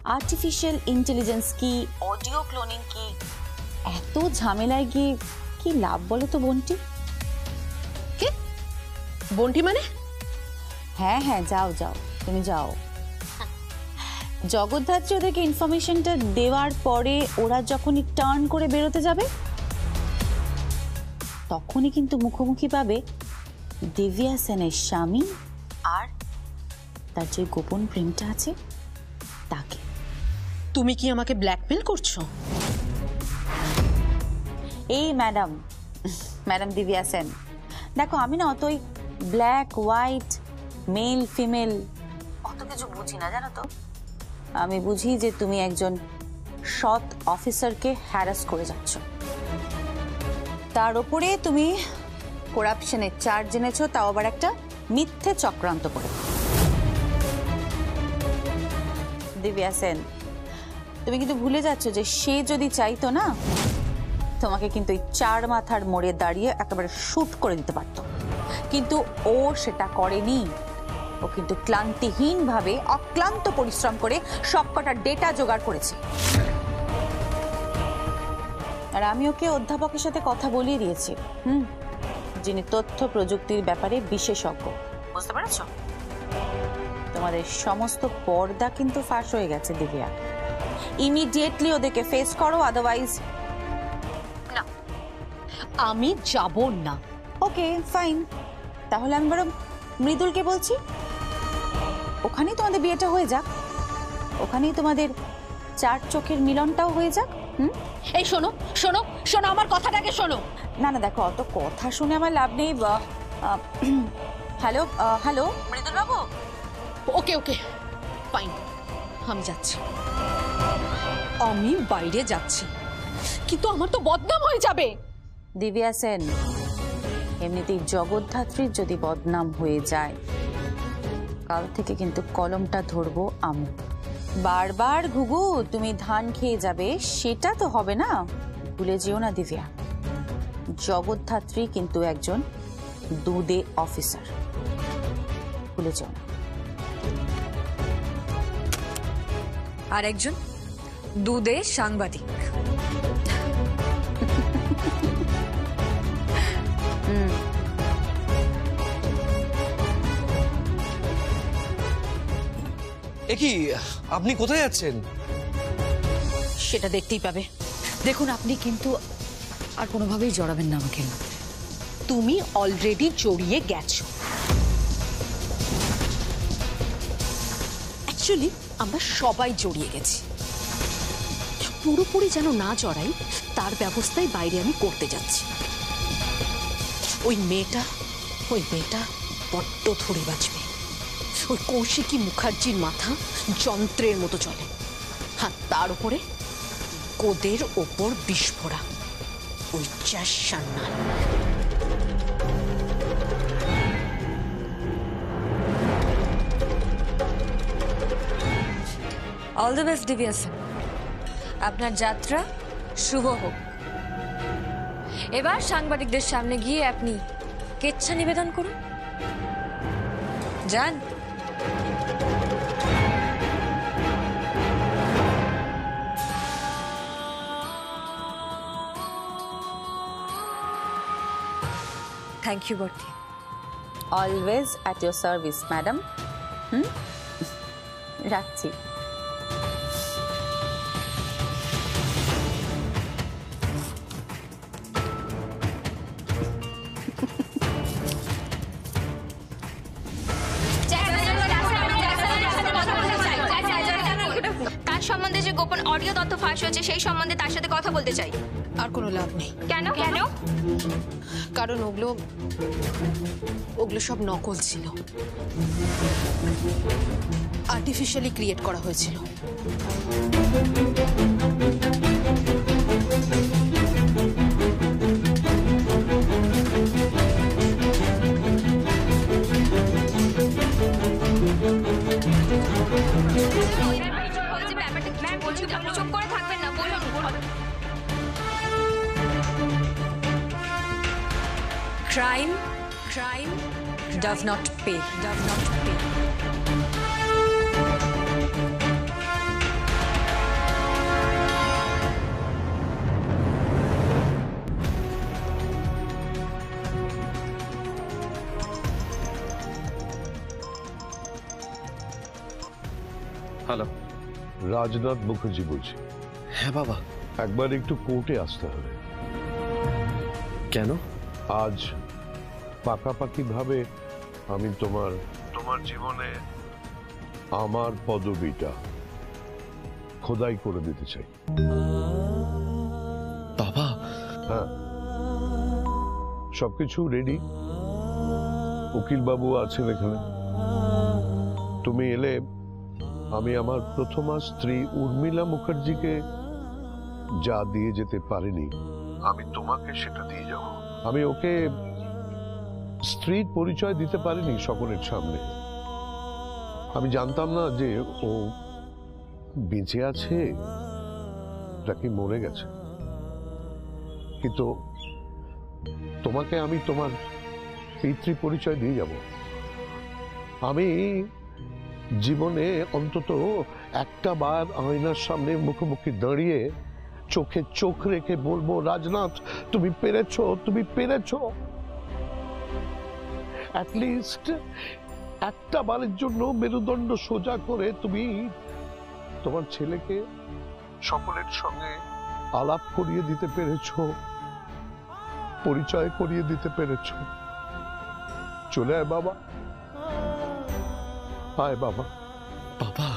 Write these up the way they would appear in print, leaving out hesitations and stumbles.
Artificial intelligence কি, audio cloning কি, এত ঝামেলায় গিয়ে কি লাভ বলো তো বন্টি? কে বন্টি মানে? হ্যাঁ হ্যাঁ, যাও যাও, তুমি যাও। জগদ্ধাত্রী ওদেরকে ইনফরমেশনটা দেওয়ার পরে ওরা যখনই টার্ন করে বেরোতে যাবে তখনই কিন্তু মুখোমুখি পাবে দিব্যা সেনের স্বামী আর তার যে গোপন প্রেমটা আছে তাকে। তুমি কি আমাকে ব্ল্যাকমেল করছো? এই ম্যাডাম, ম্যাডাম দিব্যা সেন, দেখো আমি না অতই ব্ল্যাক হোয়াইট মেল ফিমেল অত কিছু বুঝি না, জানো তো। আমি বুঝি যে তুমি একজন সৎ অফিসারকে হ্যারাস করে যাচ্ছ, তার উপরে তুমি করাপশনের চার্জ এনেছো, তাও আবার একটা মিথ্যে চক্রান্ত করে। দিব্যা সেন, তুমি কিন্তু ভুলে যাচ্ছ যে সে যদি চাইতো না তোমাকে কিন্তু এই 4 মাথার মোড়ে দাঁড়িয়ে একেবারে শুট করে দিতে পারত, কিন্তু ও সেটা করেনি। ও কিন্তু ক্লান্তিহীনভাবে অক্লান্ত পরিশ্রম করে সবকটা ডেটা জোগাড় করেছে। আর আমি ওকে অধ্যাপকের সাথে কথা বলিয়ে দিয়েছি, যিনি তথ্য প্রযুক্তির ব্যাপারে বিশেষজ্ঞ। বুঝতে পেরেছ? তোমাদের সমস্ত পর্দা কিন্তু ফাঁস হয়ে গেছে দিব্যা। ইমিডিয়েটলি ওদেরকে ফেস করো, আদারওয়াইজ না। আমি যাব না। ওকে ফাইন, তাহলে আমি বরং মৃদুলকে বলছি, ওখানেই তোমাদের বিয়েটা হয়ে যাক, ওখানেই তোমাদের 4 চোখের মিলনটাও হয়ে যাক। এই শোনো শোনো শোনো, আমার কথাটাকে শোনো। না না, দেখো অত কথা শুনে আমার লাভ নেই। হ্যালো হ্যালো মৃদুল বাবু। ওকে ওকে ফাইন, আমি যাচ্ছি, আমি বাইরে যাচ্ছি, কিন্তু আমার তো বদনাম হয়ে যাবে। দিব্যা সেন, এমনিতেই জগদ্ধাত্রীর যদি বদনাম হয়ে যায়, কাল থেকে কিন্তু কলমটা ধরবো আমি। বারবার ঘুঘু তুমি ধান খেয়ে যাবে সেটা তো হবে না, ভুলে যেও না দিব্যা। জগদ্ধাত্রী কিন্তু একজন দুদে অফিসার, ভুলে যেও না। আর একজন দুদে সাংবাদিক। কি আপনি কোথায় যাচ্ছেন? সেটা দেখতেই পাবে। দেখুন, আপনি কিন্তু আর কোনোভাবেই জড়াবেন না আমাকে। তুমি অলরেডি জড়িয়ে গেছো। অ্যাকচুয়ালি আমরা সবাই জড়িয়ে গেছি, পুরোপুরি যেন না জড়াই তার ব্যবস্থাই বাইরে আমি করতে যাচ্ছি। ওই মেয়েটা বড্ড ধরে বাঁচবে। ওই কৌশিকী মুখার্জির মাথা যন্ত্রের মতো চলে, আর তার উপরে গোদের ওপর বিস্ফোরা ওই চাষান্নাল। All the best Divya Sen, আপনার যাত্রা শুভ হোক। এবার সাংবাদিকদের সামনে গিয়ে আপনি কেচ্ছা নিবেদন করুন, যান। থ্যাংক ইউ বর্তি। Always at your service madam. রাখছি। তার সম্বন্ধে যে গোপন অডিও তথ্য ফাঁস হয়েছে সেই সম্বন্ধে তার সাথে কথা বলতে চাই। আর কোনো লাভ নেই। কেন কেন? কারণ ওগুলো সব নকল ছিল, আর্টিফিশিয়ালি ক্রিয়েট করা হয়েছিল। চুপ করে থাকবেন না, বলুন। Crime does not pay. Rajnath Mukherjee বলছি। হ্যাঁ বাবা। একবার একটু কোর্টে আসতে হবে। কেন? আজ পাকাপাকি ভাবে আমি তোমার জীবনে আমার পদবিটা খোদাই করে দিতে চাই। বাবা। হ্যাঁ, সবকিছু রেডি। উকিল বাবু আছেন এখানে। তুমি এলে আমি আমার প্রথমা স্ত্রী উর্মিলা মুখার্জিকে যা দিয়ে যেতে পারিনি, আমি তোমাকে সেটা দিয়ে যাব। আমি ওকে স্ত্রীর পরিচয় দিতে পারিনি সকলের সামনে। আমি জানতাম না যে ও বেঁচে আছে নাকি মরে গেছে, কিন্তু তোমাকে আমি তোমার পিতৃ পরিচয় দিয়ে যাব। আমি জীবনে অন্তত একটা বার আয়নার সামনে মুখোমুখি দাঁড়িয়ে চোখে চোখ রেখে বলবো, রাজনাথ তুমি পেরেছো, তুমি পেরেছো। অ্যাটলিস্ট একটা বারের জন্য মেরুদণ্ড সোজা করে তুমি তোমার ছেলেকে সকলের সঙ্গে আলাপ করিয়ে দিতে পেরেছো, পরিচয় করিয়ে দিতে পেরেছো। চলে আয় বাবা, আয় বাবা। বাবা।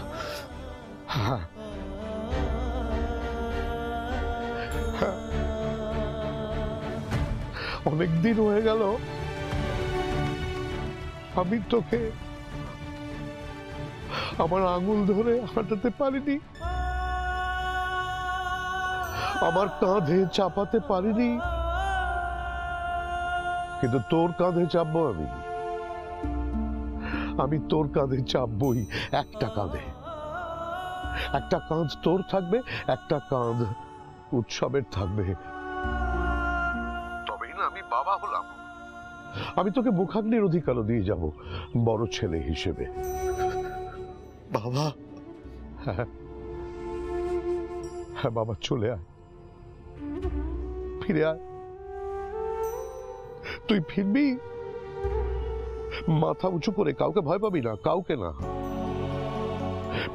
হ্যাঁ, অনেকদিন হয়ে গেল আমি তোকে আমার আঙুল ধরে হাঁটাতে পারিনি, আমার কাঁধে চাপাতে পারিনি, কিন্তু তোর কাঁধে চাপবো আমি তোর কাঁধে চাপবই। একটা কাঁধে, একটা কাঁধ তোর থাকবে, একটা কাঁধ উৎসবের থাকবে। তবেই না আমি বাবা হলাম। আমি তোকে মুখাগ্নির অধিকারও দিয়ে যাব বড় ছেলে হিসেবে। বাবা। হ্যাঁ হ্যাঁ বাবা, চলে আয়, ফিরে আয়। তুই ফিরবি মাথা উঁচু করে, কাউকে ভয় পাবি না, কাউকে না।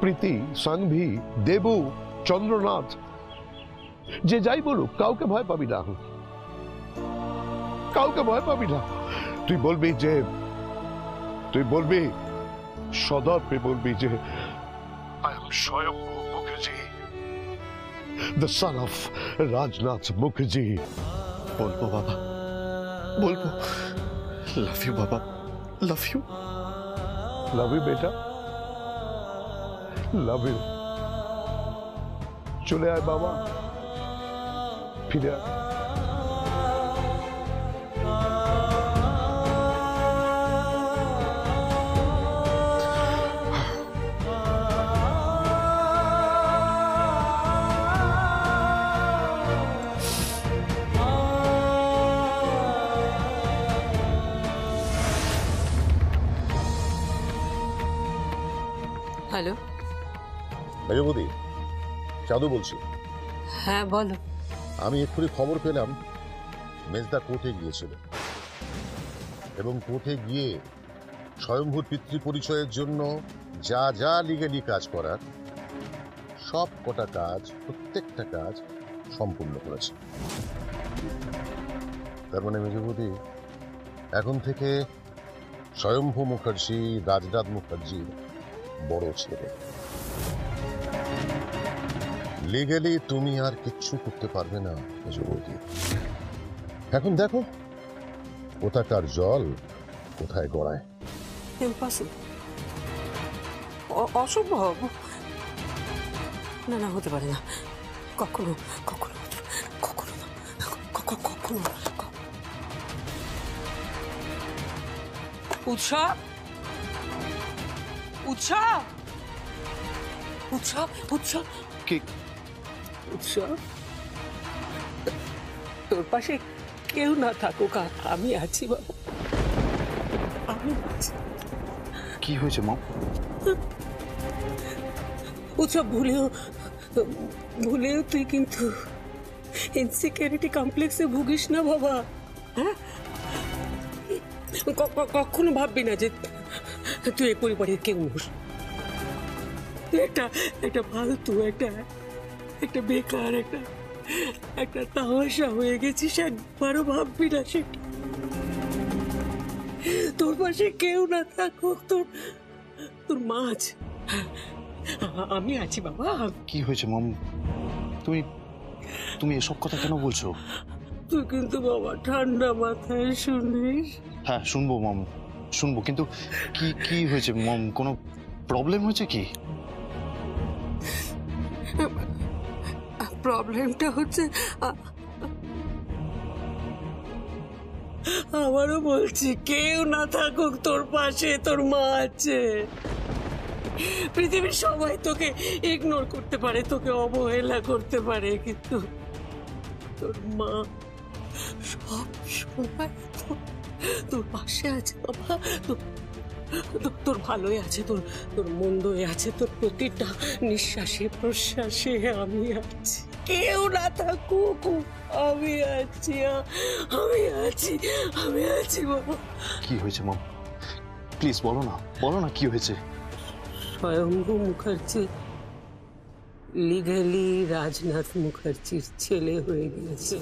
প্রীতি, সাংভি, দেবু, চন্দ্রনাথ যে যাই বলুক, কাউকে ভয় পাবি না, কাউকে ভয় পাবি না। তুই বলবি সদর্পে বলবি যে I am Swayambhu Mukherjee, the son of Rajnath Mukherjee. বলবো বাবা, বলবো। লাভ ইউ বাবা, লাভ ইউ। লাভ ইউ বেটা, লাভ ইউ। চলে আয় বাবা, ফিরে আয়। হ্যালো। মেজবৌদি, চাঁদু বলছি। হ্যাঁ বলো। আমি এক্ষুনি খবর পেলাম মেজদা কোর্টে গিয়েছিল এবং কোর্টে গিয়ে স্বয়ম্ভূর পিতৃ পরিচয়ের জন্য যা যা লিগ্যালি কাজ করার সব কটা কাজ, প্রত্যেকটা কাজ সম্পূর্ণ করেছে। তার মানে মেজবৌদি, এখন থেকে স্বয়ম্ভু মুখার্জি রাজনাথ মুখার্জির বড় ছেলে। লিগ্যালি তুমি আর কিচ্ছু করতে পারবে না মেজবৌদি। এখন দেখো কোথাকার জল কোথায় গড়ায়। ইম্পসিবল, অসম্ভব। না না, হতে পারে না, কখনো কখনো কখনো কখনো। উৎসব, উৎসব, উৎসব, উৎসব, কি? উৎসব, তোর পাশে কেউ না থাকুক, আমি আছি বাবু, আমি আছি। কি হয়েছে মা? উৎসব, ভুলেও তুই কিন্তু ইনসিকিউরিটি কমপ্লেক্সে ভুগিস না বাবা। হ্যাঁ, কখনো ভাববি না যে তুই এই পরিবারের কেউ নোস। এটা একটা ফালতু, একটা বেকার, একটা তামাশা হয়ে গেছিস। একবারও ভাববি না সেটা। তোর পাশে কেউ না থাকুক, তোর মা আছে, আমি আছি বাবা। কি হয়েছে মম? তুমি এসব কথা কেন বলছো? তুই কিন্তু বাবা ঠান্ডা মাথায় শুনিস। হ্যাঁ শুনবো মম, শুনবো, কিন্তু কি হয়েছে মম? কোনো প্রবলেম হয়েছে কি? প্রবলেমটা হচ্ছে, আবারও বলছি, কেউ না থাকুক তোর পাশে, তোর মা আছে। পৃথিবীর সবাই তোকে ইগনোর করতে পারে, তোকে অবহেলা করতে পারে, কিন্তু তোর মা সব সময় তোর পাশে আছে বাবা। তোর ভালোই আছে, তোর মন্দই আছে, তোর প্রতিটা নিঃশ্বাসে প্রশ্বাসে আমি আছি। কেউ না থাকুক, আমি আছি, আমি আছি বাবা। কি হয়েছে মম? প্লিজ বলো না কি হয়েছে? স্বয়ম্ভু মুখার্জি লিগালি রাজনাথ মুখার্জির ছেলে হয়ে গিয়েছে।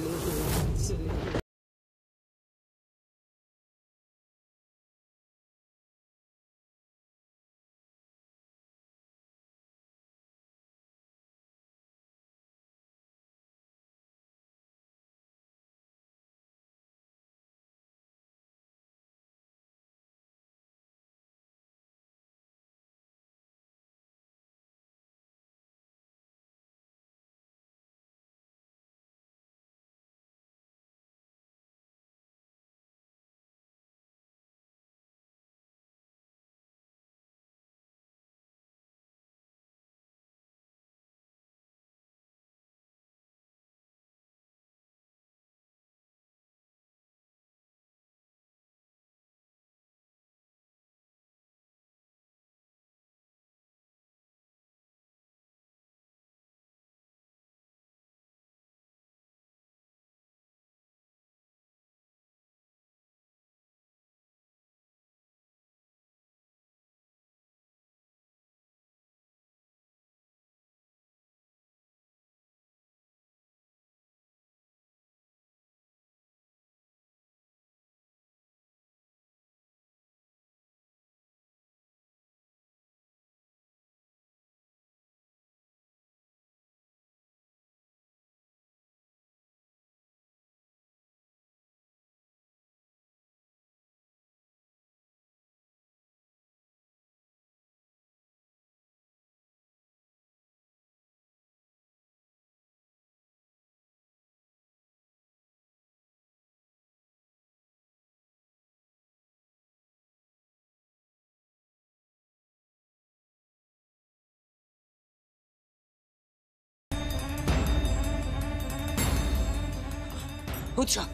উৎসব,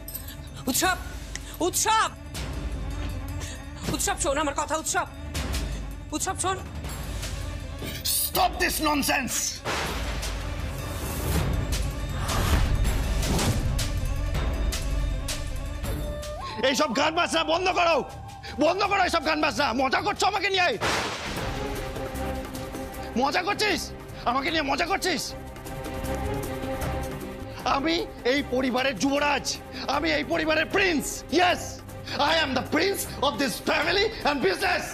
উৎসব, উৎসব, উৎসব শোন আমার কথা। উৎসব শোন। Stop this nonsense! এইসব গান বাজনা বন্ধ করো, এইসব গান বাজনা। মজা করছো আমাকে নিয়ে? মজা করছিস আমাকে নিয়ে? মজা করছিস? আমি এই পরিবারের যুবরাজ, আমি এই পরিবারের Prince. Yes, I am the Prince of this family and business.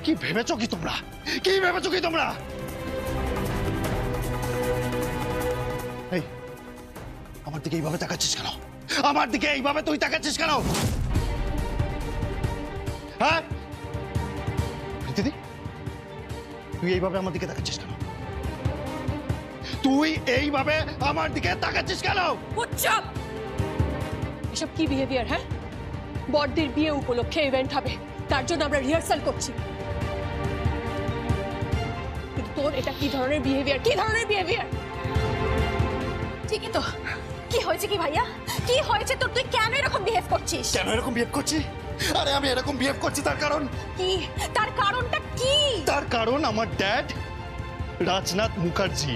কি ভেবেছো কি তোমরা? এই আমার দিকে এইভাবে তাকাচ্ছিস কেন? আমার দিকে এইভাবে তুই তাকাচ্ছিস কেন? হ্যাঁ দিদি, তুই এইভাবে আমার দিকে তাকাচ্ছিস কেন? উৎসব, এসব কি বিহেভিয়ার? হ্যাঁ, বড়দের বিয়ে উপলক্ষে ইভেন্ট হবে, তার জন্য আমরা রিহার্সাল করছি। কিন্তু তোর এটা কি ধরনের বিহেভিয়ার? ঠিকই তো। কি হয়েছে কি ভাইয়া? কি হয়েছে তোর? তুই কেন এরকম বিহেভ করছিস? কেন এরকম বিহেভ করছি? আরে আমি এরকম বিহেভ করছি তার কারণ কি? তার কারণটা কি? তার কারণ আমার ড্যাড রাজনাথ মুখার্জি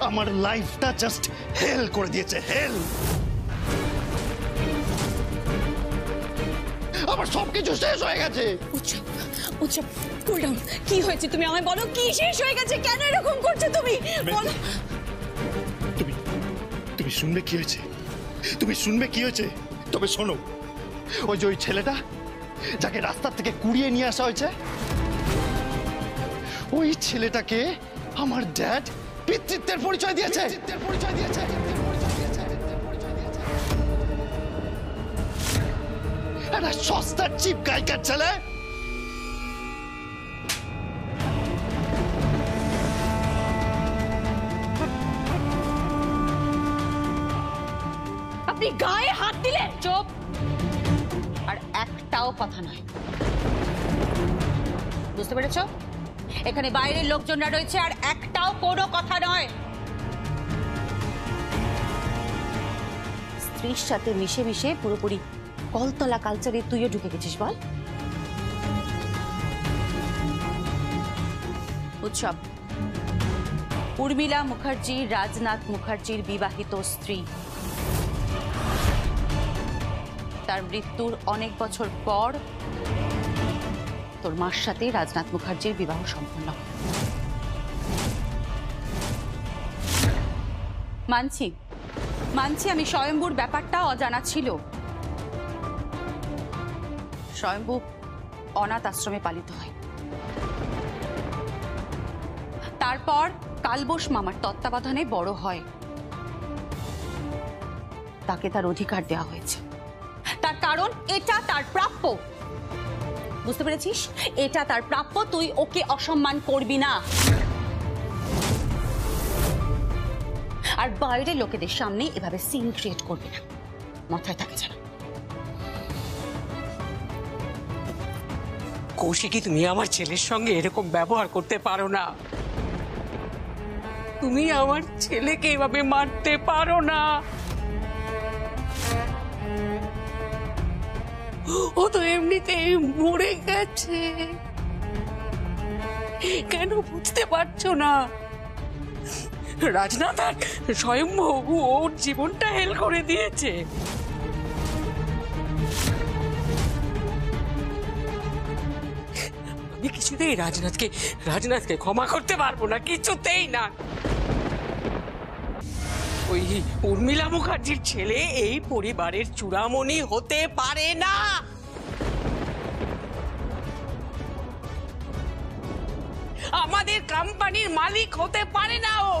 আমার লাইফটা জাস্ট হেল করে দিয়েছে। হেল। আমার সবকিছু শেষ হয়ে গেছে। উৎসব উৎসব কুল ডাউন। কি হয়েছে তুমি আমায় বলো, কি শেষ হয়ে গেছে, কেন এরকম করছো তুমি বলো। তুমি শুনবে কি হয়েছে, তুমি শুনবে কি হয়েছে, তবে শোনো। ওই যে ওই ছেলেটা যাকে রাস্তা থেকে কুড়িয়ে নিয়ে আসা হয়েছে, ওই ছেলেটাকে আমার ড্যাড পিতৃত্বের পরিচয় দিয়েছে। একটা সস্তার চিপ গায়িকার ছেলে। আপনি গায়ে হাত দিলেন। চুপ। আর একটাও কথা নয়, বুঝতে পেরেছো? এখানে বাইরের লোকজনরা রয়েছে, আর একটাও কোনো কথা নয়। স্ত্রীর সাথে মিশে মিশে পুরোপুরি কলতলা কালচারে তুইও ঢুকে গেছিস বল। উৎসব, উর্মিলা মুখার্জি রাজনাথ মুখার্জির বিবাহিত স্ত্রী। তার মৃত্যুর অনেক বছর পর তোর মার সাথে রাজনাথ মুখার্জির বিবাহ সম্পন্ন হয়। মানছি মানছি আমি স্বয়ম্ভুর ব্যাপারটা অজানা ছিল। স্বয়ম্ভু অনাথ আশ্রমে পালিত হয়, তারপর কালবোস মামার তত্ত্বাবধানে বড় হয়। তাকে তার অধিকার দেওয়া হয়েছে, তার কারণ এটা তার প্রাপ্য। বুঝতে পেরেছিস? এটা তার প্রাপ্য, তুই ওকে অসম্মান করবি না। আর বাইরের লোকেদের সামনে এভাবে সিন ক্রিয়েট করবি না, মাথায় থাকে যেন। কৌশিকী, তুমি আমার ছেলের সঙ্গে এরকম ব্যবহার করতে পারো না। তুমি আমার ছেলেকে এভাবে মারতে পারো না। ও তো এমনিতেই মরে গেছে, কেন বুঝতে পারছো না? রাজনাথ আর স্বয়ম্ভু ওর জীবনটা হেল করে দিয়েছে। আমি কিছুতেই রাজনাথকে ক্ষমা করতে পারবো না, কিছুতেই না। ওই উর্মিলা মুখার্জির ছেলে এই পরিবারের চূড়ামণি হতে পারে না। আমাদের কোম্পানির মালিক হতে পারে না ও।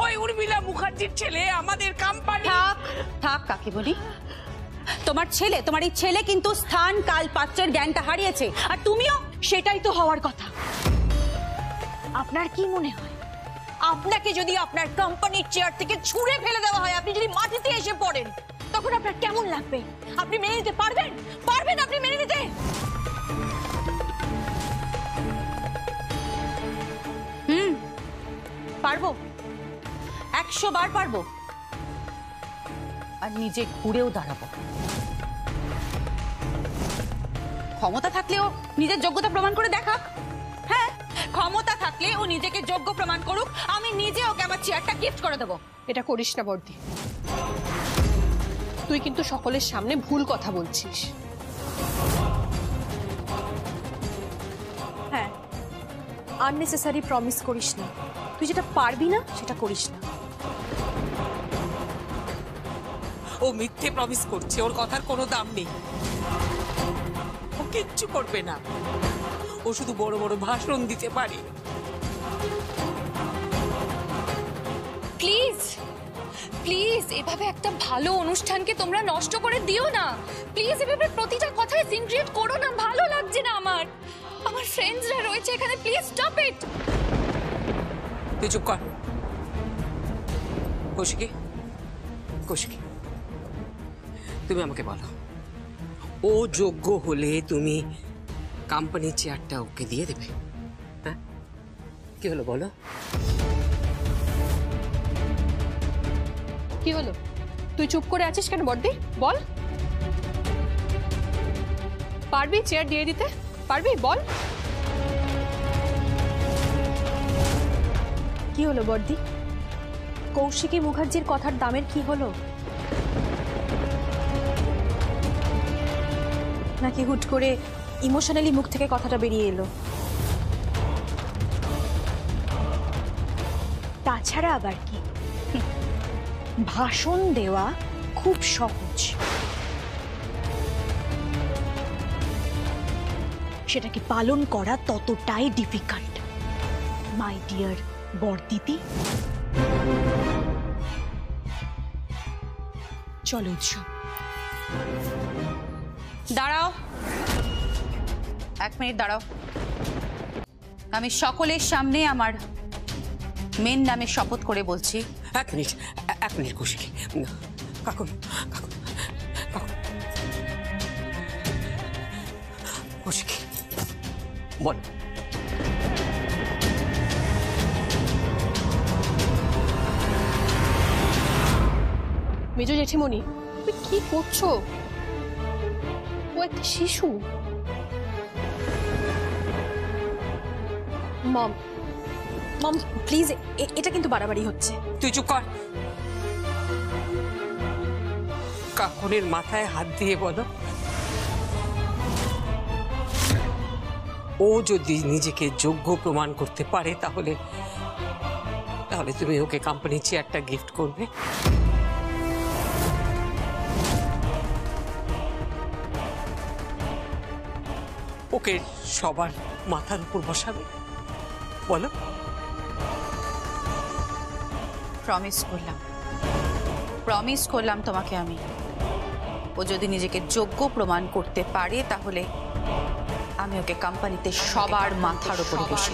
ওই উর্মিলা মুখার্জির ছেলে আমাদের কোম্পানি। থাক কাকিমণি, তোমার এই ছেলে কিন্তু স্থান কাল পাত্রের জ্ঞানটা হারিয়েছে, আর তুমিও সেটাই তো হওয়ার কথা। আপনার কি মনে হয়, আপনাকে যদি আপনার কোম্পানির চেয়ার থেকে ছুঁড়ে ফেলে দেওয়া হয়, আপনি যদি মাটিতে এসে পড়েন, তখন আপনার কেমন লাগবে? আপনি মেনে নিতে পারবেন? আপনি মেনে নিতে? পারবো, 100 বার পারবো, আর নিজে ঘুরেও দাঁড়াবো। ক্ষমতা থাকলেও নিজের যোগ্যতা প্রমাণ করে দেখাক। হ্যাঁ, ক্ষমতা থাকলে ও নিজেকে যোগ্য প্রমাণ করুক, আমি নিজে ওকে আমার চেয়ারটা গিফট করে দেবো। এটা করিস না বর্দি, তুই কিন্তু সকলের সামনে ভুল কথা বলছিস। হ্যাঁ, আননেসেসারি প্রমিস করিস না। তুই যেটা পারবি না সেটা করিস না। ও মিথ্যে প্রমিস করছে, ওর কথার কোনো দাম নেই। ও কিচ্ছু করবে না, ও শুধু বড় বড় ভাষণ দিতে পারে। প্লিজ প্লিজ এভাবে একটা ভালো অনুষ্ঠানকে তোমরা নষ্ট করে দিও না। প্লিজ এভাবে প্রতিটা কথায় সিন ক্রিয়েট করো না, ভালো লাগছে না আমার ফ্রেন্ডসরা রয়েছে এখানে। Please stop it. তুই চুপ কর। কৌশিকী, তুমি আমাকে বলো, ও যোগ্য হলে তুমি কোম্পানির চেয়ারটা ওকে দিয়ে দেবে? হ্যাঁ, কি হলো বলো? কি হলো? তুই চুপ করে আছিস কেন বর্দি? বল, পারবি চেয়ার দিয়ে দিতে? পারবি? বল। কি হলো বর্দি? কৌশিকী মুখার্জির কথার দামের কি হলো? নাকি হুট করে ইমোশনালি মুখ থেকে কথাটা বেরিয়ে এলো? তাছাড়া আবার কি, ভাষণ দেওয়া খুব সহজ, সেটাকে পালন করা ততটাই ডিফিকাল্ট। মাই ডিয়ার বরদিদি, চলো উৎসব। দাঁড়াও, 1 মিনিট দাঁড়াও। আমি সকলের সামনে আমার মেন নামে শপথ করে বলছি। 1 মিনিট, 1 মিনিট কৌশিকী। কাকুন, কাকুন, কাকুন। কৌশিকী বল। মেজো জেঠিমণি, তুমি কি করছো? ও একটা শিশু। মম, মম প্লিজ, এটা কিন্তু বাড়াবাড়ি হচ্ছে। তুই চুপ কর। কাকুনের মাথায় হাত দিয়ে বলো, ও যদি নিজেকে যোগ্য প্রমাণ করতে পারে তাহলে তাহলে তুমি ওকে কোম্পানির চেয়ারটা গিফট করবে। ওকে সবার মাথার উপর বসাবে, বলো। প্রমিস করলাম তোমাকে আমি, ও যদি নিজেকে যোগ্য প্রমাণ করতে পারে তাহলে আমি ওকে কোম্পানিতে সবার মাথার উপরে বসে